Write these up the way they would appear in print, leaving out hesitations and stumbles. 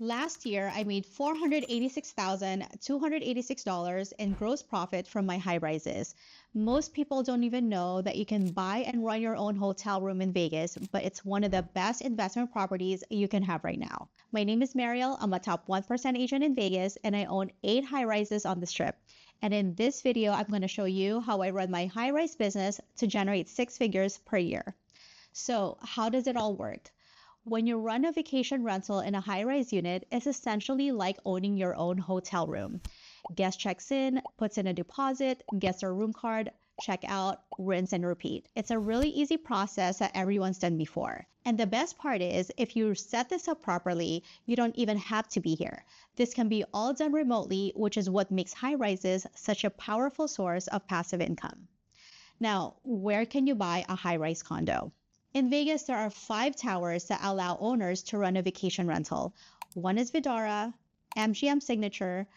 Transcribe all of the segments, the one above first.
Last year, I made $486,286 in gross profit from my high rises. Most people don't even know that you can buy and run your own hotel room in Vegas, but it's one of the best investment properties you can have right now. My name is Mariel. I'm a top 1% agent in Vegas, and I own 8 high rises on the strip. And in this video, I'm going to show you how I run my high rise business to generate 6 figures per year. So, how does it all work? When you run a vacation rental in a high rise unit, it's essentially like owning your own hotel room. Guest checks in, puts in a deposit, gets their room card, check out, rinse and repeat. It's a really easy process that everyone's done before. And the best part is, if you set this up properly, you don't even have to be here. This can be all done remotely, which is what makes high rises such a powerful source of passive income. Now, where can you buy a high rise condo? In Vegas, there are 5 towers that allow owners to run a vacation rental. One is Vidara, MGM Signature,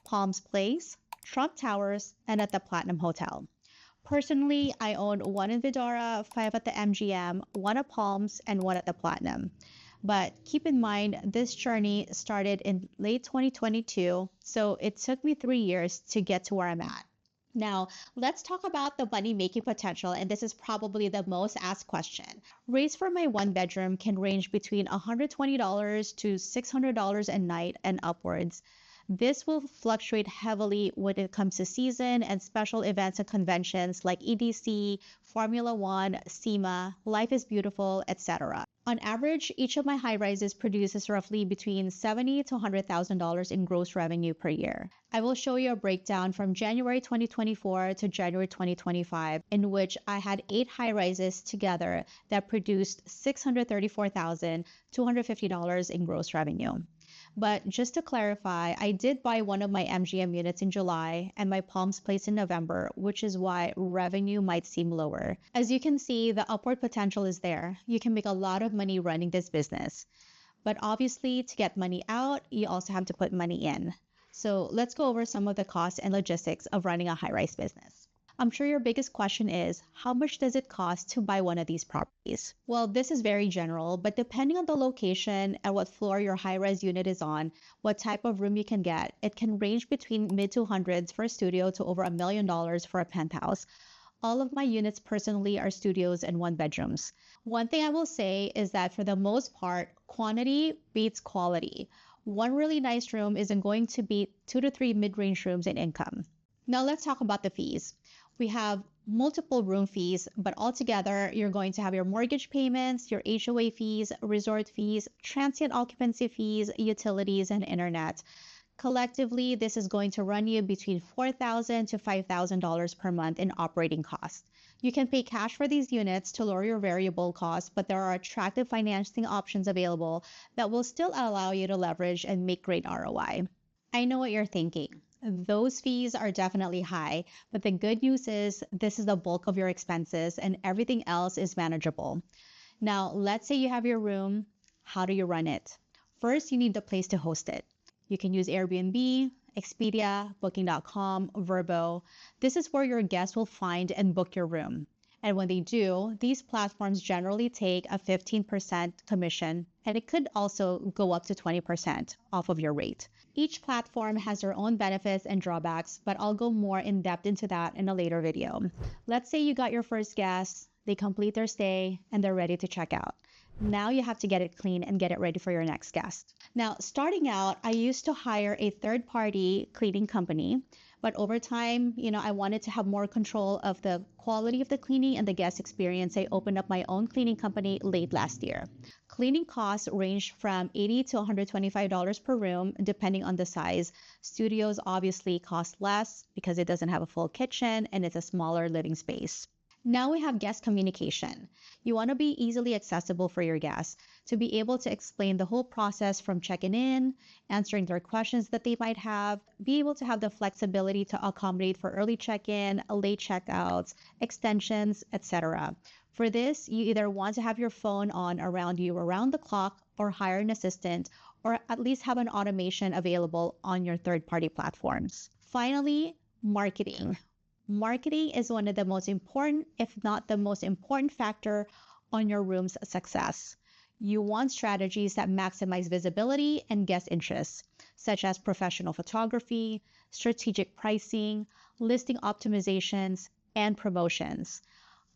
Palms Place, Trump Towers, and at the Platinum Hotel. Personally, I own one in Vidara, 5 at the MGM, one at Palms, and one at the Platinum. But keep in mind, this journey started in late 2022, so it took me 3 years to get to where I'm at. Now, let's talk about the money making potential, and this is probably the most asked question. Rates for my 1 bedroom can range between $120 to $600 a night and upwards. This will fluctuate heavily when it comes to season and special events and conventions like EDC, Formula One, SEMA, Life is Beautiful, etc. On average, each of my high rises produces roughly between $70,000 to $100,000 in gross revenue per year. I will show you a breakdown from January 2024 to January 2025, in which I had 8 high rises together that produced $634,250 in gross revenue. But just to clarify, I did buy one of my MGM units in July and my Palms Place in November, which is why revenue might seem lower. As you can see, the upward potential is there. You can make a lot of money running this business. But obviously, to get money out, you also have to put money in. So let's go over some of the costs and logistics of running a high-rise business. I'm sure your biggest question is, how much does it cost to buy one of these properties? Well, this is very general, but depending on the location and what floor your high-rise unit is on, what type of room you can get, it can range between mid to hundreds for a studio to over $1 million for a penthouse. All of my units personally are studios and 1 bedrooms. One thing I will say is that for the most part, quantity beats quality. One really nice room isn't going to beat 2 to 3 mid-range rooms in income. Now let's talk about the fees. We have multiple room fees, but altogether, you're going to have your mortgage payments, your HOA fees, resort fees, transient occupancy fees, utilities, and internet. Collectively, this is going to run you between $4,000 to $5,000 per month in operating costs. You can pay cash for these units to lower your variable costs, but there are attractive financing options available that will still allow you to leverage and make great ROI. I know what you're thinking. Those fees are definitely high, but the good news is this is the bulk of your expenses and everything else is manageable. Now, let's say you have your room. How do you run it? First, you need the place to host it. You can use Airbnb, Expedia, Booking.com, Vrbo. This is where your guests will find and book your room. And when they do, these platforms generally take a 15% commission, and it could also go up to 20% off of your rate. Each platform has their own benefits and drawbacks, but I'll go more in depth into that in a later video. Let's say you got your first guest, they complete their stay, and they're ready to check out. Now you have to get it clean and get it ready for your next guest. Now, starting out, I used to hire a third-party cleaning company, but over time, I wanted to have more control of the quality of the cleaning and the guest experience. I opened up my own cleaning company late last year. Cleaning costs range from $80 to $125 per room, depending on the size. Studios obviously cost less because it doesn't have a full kitchen and it's a smaller living space. Now we have guest communication. You want to be easily accessible for your guests, to be able to explain the whole process from checking in, answering their questions that they might have, be able to have the flexibility to accommodate for early check-in, late checkouts, extensions, etc. For this, you either want to have your phone on around you around the clock or hire an assistant, or at least have an automation available on your third-party platforms. Finally, marketing. Marketing is one of the most important, if not the most important factor on your room's success. You want strategies that maximize visibility and guest interest, such as professional photography, strategic pricing, listing optimizations, and promotions.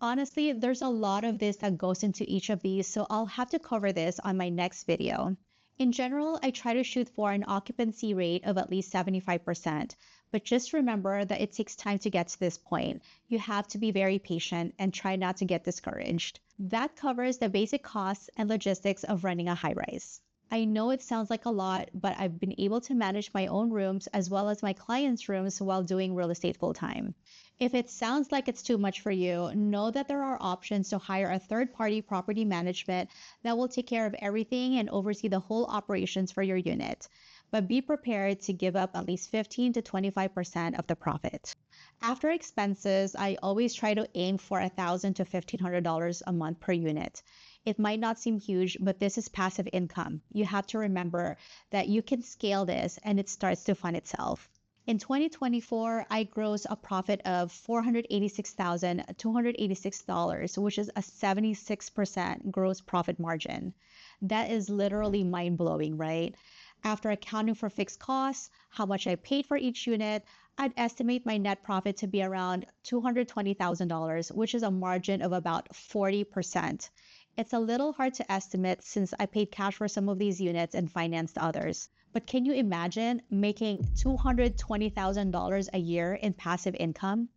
Honestly, there's a lot of this that goes into each of these, so I'll have to cover this on my next video. In general, I try to shoot for an occupancy rate of at least 75%, but just remember that it takes time to get to this point. You have to be very patient and try not to get discouraged. That covers the basic costs and logistics of running a high rise. I know it sounds like a lot, but I've been able to manage my own rooms as well as my clients' rooms while doing real estate full time. If it sounds like it's too much for you, know that there are options to hire a third-party property management that will take care of everything and oversee the whole operations for your unit. But be prepared to give up at least 15 to 25% of the profit. After expenses, I always try to aim for $1,000 to $1,500 a month per unit. It might not seem huge, but this is passive income. You have to remember that you can scale this and it starts to fund itself. In 2024, I grossed a profit of $486,286, which is a 76% gross profit margin. That is literally mind-blowing, right? After accounting for fixed costs, how much I paid for each unit, I'd estimate my net profit to be around $220,000, which is a margin of about 40%. It's a little hard to estimate since I paid cash for some of these units and financed others. But can you imagine making $220,000 a year in passive income?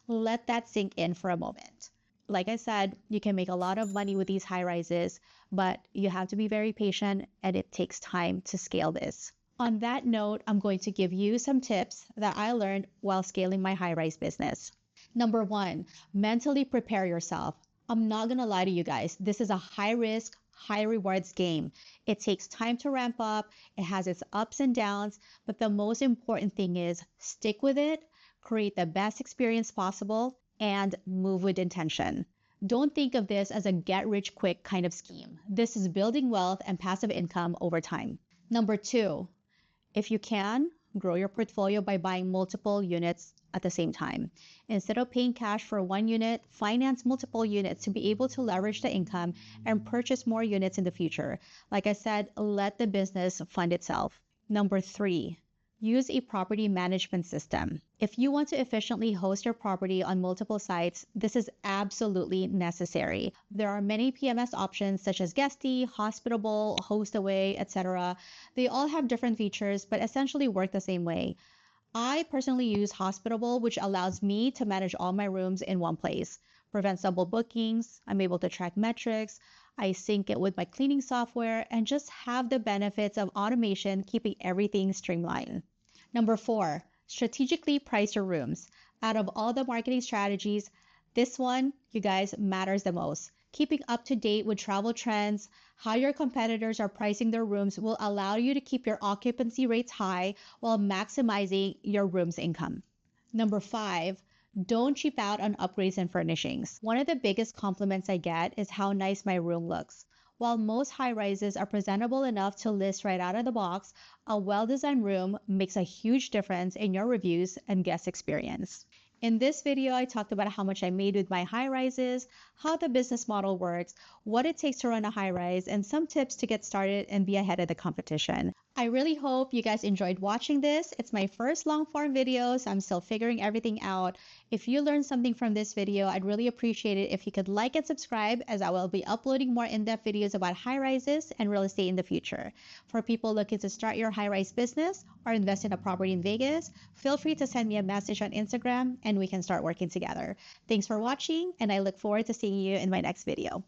Let that sink in for a moment. Like I said, you can make a lot of money with these high rises, but you have to be very patient and it takes time to scale this. On that note, I'm going to give you some tips that I learned while scaling my high rise business. Number one, mentally prepare yourself. I'm not gonna lie to you guys, this is a high risk, high rewards game. It takes time to ramp up, it has its ups and downs, but the most important thing is stick with it, create the best experience possible, and move with intention. Don't think of this as a get rich quick kind of scheme. This is building wealth and passive income over time. Number two, if you can, grow your portfolio by buying multiple units at the same time. Instead of paying cash for one unit, finance multiple units to be able to leverage the income and purchase more units in the future. Like I said, let the business fund itself. Number three, use a property management system. If you want to efficiently host your property on multiple sites, this is absolutely necessary. There are many PMS options such as Guesty, Hospitable, Hostaway, etc. They all have different features but essentially work the same way. I personally use Hospitable, which allows me to manage all my rooms in one place, prevents double bookings, I'm able to track metrics, I sync it with my cleaning software, and just have the benefits of automation keeping everything streamlined. Number four, strategically price your rooms. Out of all the marketing strategies, this one, you guys, matters the most. Keeping up to date with travel trends, how your competitors are pricing their rooms will allow you to keep your occupancy rates high while maximizing your room's income. Number five, don't cheap out on upgrades and furnishings. One of the biggest compliments I get is how nice my room looks. While most high rises are presentable enough to list right out of the box, a well-designed room makes a huge difference in your reviews and guest experience. In this video, I talked about how much I made with my high rises, how the business model works, what it takes to run a high rise, and some tips to get started and be ahead of the competition. I really hope you guys enjoyed watching this. It's my first long form video, so I'm still figuring everything out. If you learned something from this video, I'd really appreciate it if you could like and subscribe, as I will be uploading more in-depth videos about high rises and real estate in the future. For people looking to start your high rise business or invest in a property in Vegas, feel free to send me a message on Instagram and we can start working together. Thanks for watching, and I look forward to seeing you in my next video.